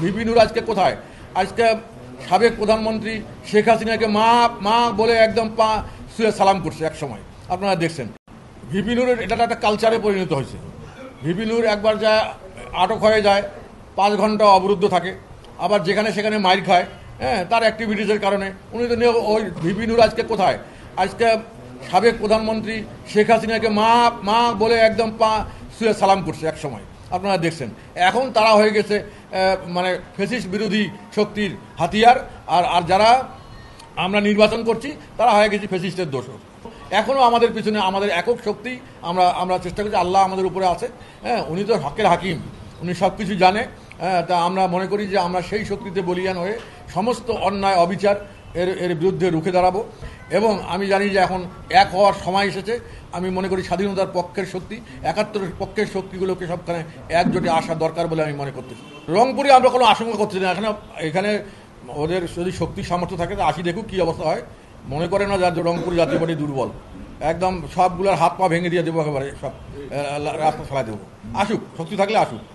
VP Nur আজকে কোথায়? আজকে সাবেক প্রধানমন্ত্রী শেখ হাসিনাকে মা মা বলে একদম পা শুয়ে সালাম করছে এক সময়, আপনারা দেখছেন। ভিপি নুরের এটা একটা কালচারে পরিণত হয়েছে। ভিপি নুর একবার যা আটক হয়ে যায়, 5 ঘন্টা অবরুদ্ধ থাকে, আবার যেখানে সেখানে মাইর খায়, হ্যাঁ, তার অ্যাক্টিভিটিসের কারণে। উনি তো ওই ভিপি নুর আজকে কোথায়? আজকে সাবেক প্রধানমন্ত্রী শেখ হাসিনাকে মা মা বলে একদম পা শুয়ে সালাম করছে এক সময়, আপনারা দেখছেন। এখন তারা হয়ে গেছে মানে ফ্যাসিস্ট বিরোধী শক্তির হাতিয়ার, আর যারা আমরা নির্বাচন করছি তারা হয়ে গেছে ফ্যাসিস্টের দোষর। এখনও আমাদের পিছনে আমাদের একক শক্তি, আমরা চেষ্টা করছি। আল্লাহ আমাদের উপরে আছে, হ্যাঁ, উনি তো হকের হাকিম, উনি সব কিছু জানে। তা আমরা মনে করি যে আমরা সেই শক্তিতে বলিয়ান হয়ে সমস্ত অন্যায় অবিচার এর বিরুদ্ধে রুখে দাঁড়াবো। এবং আমি জানি যে এখন এক হওয়ার সময় এসেছে। আমি মনে করি স্বাধীনতার পক্ষের শক্তি, 71-এর পক্ষের শক্তিগুলোকে সবখানে একজোটে আসা দরকার বলে আমি মনে করতেছি। রংপুরে আমরা কোনো আশঙ্কা করতেছি না। এখানে ওদের যদি শক্তি সামর্থ্য থাকে তো আসি, দেখুক কী অবস্থা হয়। মনে করে না যে রংপুর জাতীয় পার্টি দুর্বল, একদম সবগুলোর হাত পা ভেঙে দিয়ে দেবো, একেবারে সব রাস্তা ফেলা দেবো। আসুক, শক্তি থাকলে আসুক।